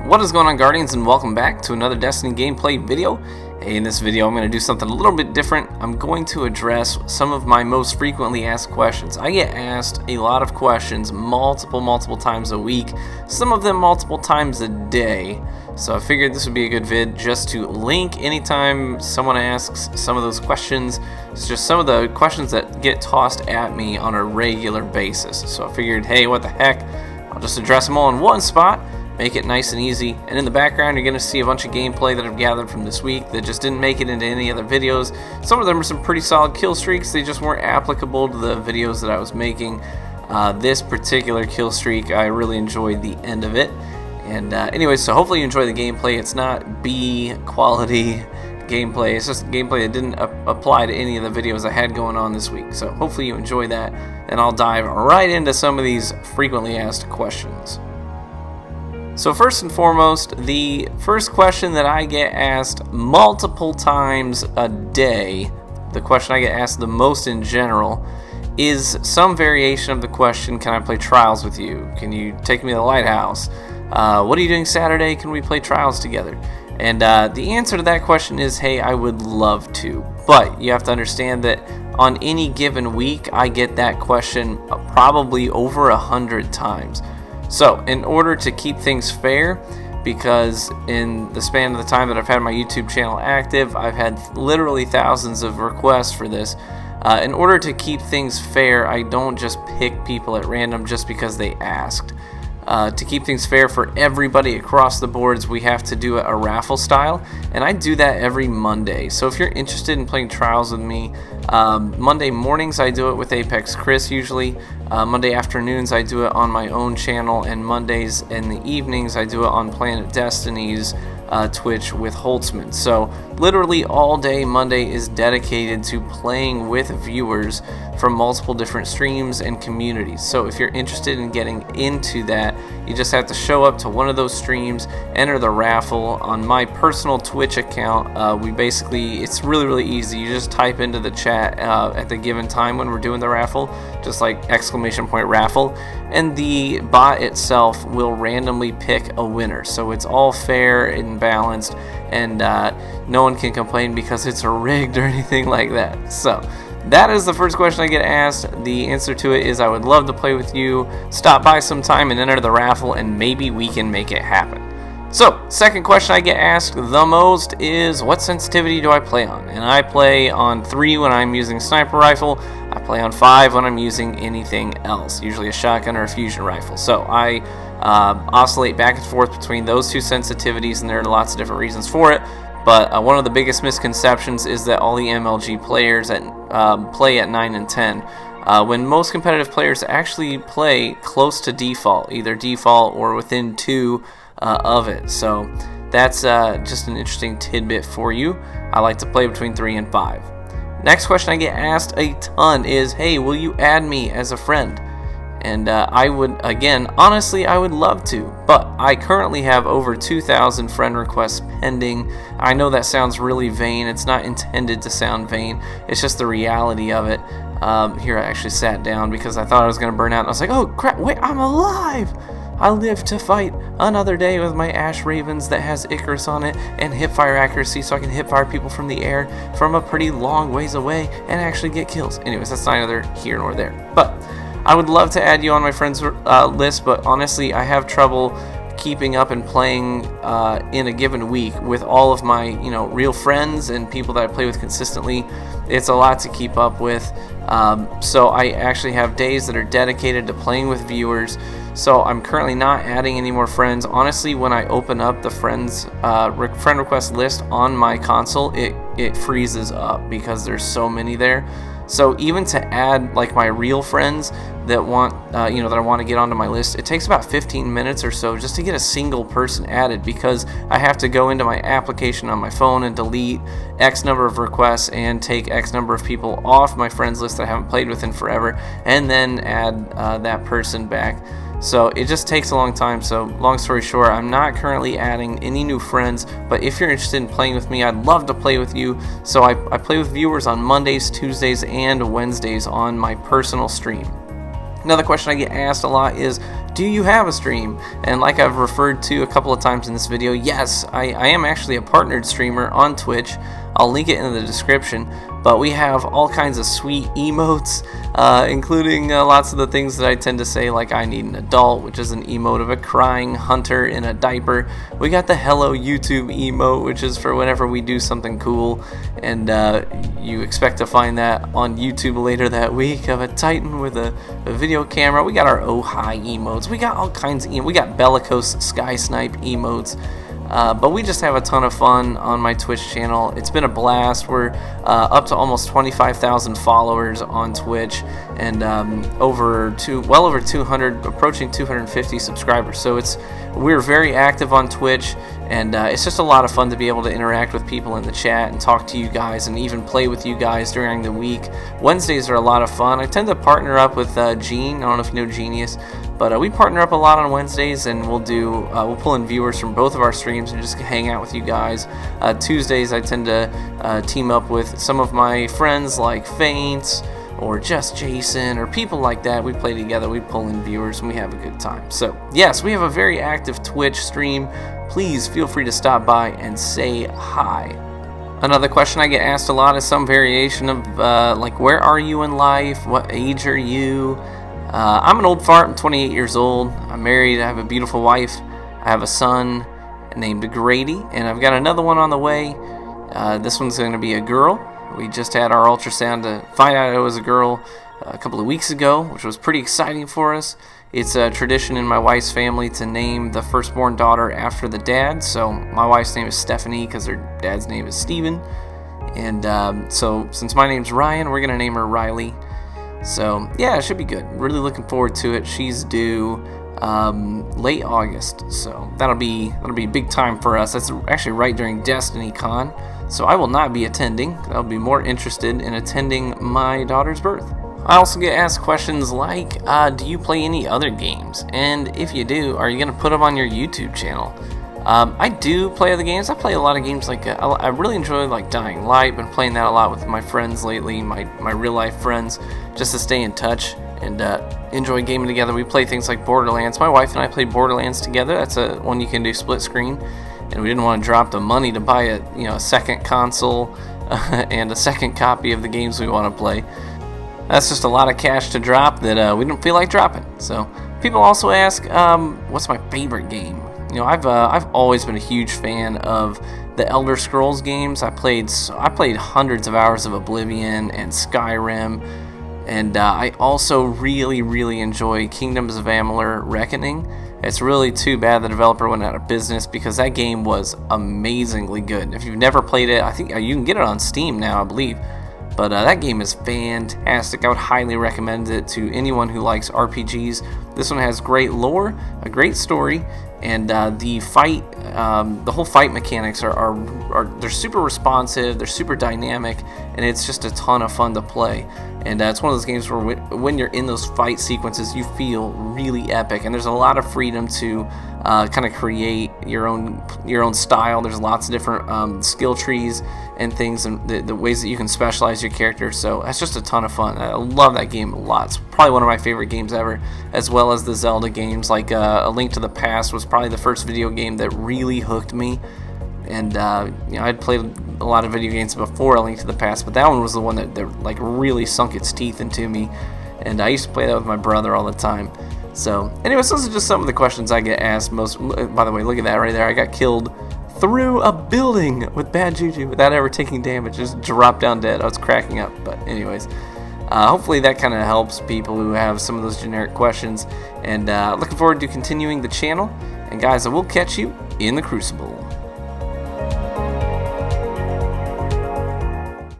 What is going on, Guardians, and welcome back to another Destiny gameplay video. Hey, in this video I'm going to do something a little bit different. I'm going to address some of my most frequently asked questions. I get asked a lot of questions multiple times a week, some of them multiple times a day. So I figured this would be a good vid just to link anytime someone asks some of those questions. It's just some of the questions that get tossed at me on a regular basis. So I figured, hey, what the heck, I'll just address them all in one spot. Make it nice and easy. And in the background you're going to see a bunch of gameplay that I've gathered from this week that just didn't make it into any other videos. Some of them are some pretty solid kill streaks. They just weren't applicable to the videos that I was making. This particular kill streak, I really enjoyed the end of it. And anyways, so hopefully you enjoy the gameplay. It's not B quality gameplay. It's just gameplay that didn't apply to any of the videos I had going on this week. So hopefully you enjoy that. And I'll dive right into some of these frequently asked questions. So first and foremost, the first question that I get asked multiple times a day, the question I get asked the most in general, is some variation of the question, can I play trials with you? Can you take me to the lighthouse? What are you doing Saturday? Can we play trials together? And the answer to that question is, hey, I would love to. But you have to understand that on any given week, I get that question probably over 100 times. So in order to keep things fair, because in the span of the time that I've had my YouTube channel active, I've had literally thousands of requests for this. In order to keep things fair, I don't just pick people at random just because they asked. To keep things fair for everybody across the boards, we have to do it a raffle style, and I do that every Monday. So if you're interested in playing trials with me, Monday mornings I do it with Apex Chris usually. Monday afternoons I do it on my own channel, and Mondays in the evenings I do it on Planet Destiny's Twitch with Holtzman. So literally all day Monday is dedicated to playing with viewers from multiple different streams and communities. So if you're interested in getting into that, you just have to show up to one of those streams, enter the raffle on my personal Twitch account. It's really easy. You just type into the chat at the given time when we're doing the raffle, just like !raffle, and the bot itself will randomly pick a winner. So it's all fair and balanced, and no one can complain because it's rigged or anything like that. So that is the first question I get asked. The answer to it is I would love to play with you. Stop by sometime and enter the raffle, and maybe we can make it happen. So, second question I get asked the most is, what sensitivity do I play on? And I play on 3 when I'm using sniper rifle. I play on 5 when I'm using anything else, usually a shotgun or a fusion rifle. So I oscillate back and forth between those two sensitivities, and there are lots of different reasons for it. But one of the biggest misconceptions is that all the MLG players play at 9 and 10. When most competitive players actually play close to default, either default or within 2 of it. So that's just an interesting tidbit for you. I like to play between 3 and 5. Next question I get asked a ton is, hey, will you add me as a friend? And I would, again, honestly, I would love to, but I currently have over 2,000 friend requests pending. I know that sounds really vain. It's not intended to sound vain. It's just the reality of it. Here, I actually sat down because I thought I was going to burn out. And I was like, oh, crap, wait, I'm alive. I live to fight another day with my Ash Ravens that has Icarus on it and hipfire accuracy, so I can hipfire people from the air from a pretty long ways away and actually get kills. Anyways, that's neither here nor there. But I would love to add you on my friends list, but honestly, I have trouble keeping up and playing in a given week with all of my real friends and people that I play with consistently. It's a lot to keep up with. So I actually have days that are dedicated to playing with viewers. So I'm currently not adding any more friends. Honestly, when I open up the friend request list on my console, it freezes up because there's so many there. So even to add like my real friends that want that I want to get onto my list, it takes about 15 minutes or so just to get a single person added, because I have to go into my application on my phone and delete X number of requests and take X number of people off my friends list that I haven't played with in forever, and then add that person back. So it just takes a long time. So long story short, I'm not currently adding any new friends, but if you're interested in playing with me, I'd love to play with you. So I play with viewers on Mondays, Tuesdays, and Wednesdays on my personal stream. Another question I get asked a lot is, do you have a stream? And like I've referred to a couple of times in this video, yes, I am actually a partnered streamer on Twitch. I'll link it in the description, but we have all kinds of sweet emotes, including lots of the things that I tend to say, like I need an adult, which is an emote of a crying hunter in a diaper. We got the hello YouTube emote, which is for whenever we do something cool, and you expect to find that on YouTube later that week, of a Titan with a video camera. We got our oh hi emotes. We got all kinds of we got bellicose sky snipe emotes. But we just have a ton of fun on my Twitch channel. It's been a blast. We're up to almost 25,000 followers on Twitch, and well over 200, approaching 250 subscribers. So we're very active on Twitch, and it's just a lot of fun to be able to interact with people in the chat and talk to you guys and even play with you guys during the week. Wednesdays are a lot of fun. I tend to partner up with Gene. I don't know if you know Genius, but we partner up a lot on Wednesdays, and we'll pull in viewers from both of our streams and just hang out with you guys. Tuesdays I tend to team up with some of my friends like Faints or Just Jason or people like that. We play together, we pull in viewers, and we have a good time. So yes, we have a very active Twitch stream. Please feel free to stop by and say hi. Another question I get asked a lot is some variation of like, where are you in life? What age are you? I'm an old fart. I'm 28 years old. I'm married. I have a beautiful wife. I have a son named Grady, and I've got another one on the way. This one's going to be a girl. We just had our ultrasound to find out it was a girl a couple of weeks ago, which was pretty exciting for us. It's a tradition in my wife's family to name the firstborn daughter after the dad. So my wife's name is Stephanie because her dad's name is Steven. And so since my name's Ryan, we're going to name her Riley. So yeah, it should be good. Really looking forward to it. She's due late August, so that'll be big time for us. That's actually right during Destiny Con, so I will not be attending. I'll be more interested in attending my daughter's birth. I also get asked questions like, do you play any other games? And if you do, are you going to put them on your YouTube channel? I do play other games. I play a lot of games like I really enjoy like Dying Light. Been playing that a lot with my friends lately, my real life friends, just to stay in touch and enjoy gaming together. We play things like Borderlands. My wife and I played Borderlands together. That's one you can do split screen, and we didn't want to drop the money to buy a second console and a second copy of the games we want to play. That's just a lot of cash to drop that we don't feel like dropping. So people also ask, what's my favorite game? I've always been a huge fan of the Elder Scrolls games. I played hundreds of hours of Oblivion and Skyrim, and I also really enjoy Kingdoms of Amalur: Reckoning. It's really too bad the developer went out of business because that game was amazingly good. If you've never played it, I think you can get it on Steam now, I believe. But that game is fantastic. I would highly recommend it to anyone who likes RPGs. This one has great lore, a great story, and the whole fight mechanics they're super responsive, they're super dynamic, and it's just a ton of fun to play. And it's one of those games where when you're in those fight sequences, you feel really epic, and there's a lot of freedom to kind of create your own style. There's lots of different skill trees and things, and the ways that you can specialize your character. So that's just a ton of fun. I love that game a lot. It's probably one of my favorite games ever, as well as the Zelda games. Like A Link to the Past was probably the first video game that really hooked me. And I'd played a lot of video games before A Link to the Past, but that one was the one that like really sunk its teeth into me. And I used to play that with my brother all the time. So, anyways, those are just some of the questions I get asked most. By the way, look at that right there. I got killed through a building with bad juju without ever taking damage. Just dropped down dead. I was cracking up. But anyways, hopefully that kind of helps people who have some of those generic questions. And looking forward to continuing the channel. And guys, I will catch you in the Crucible.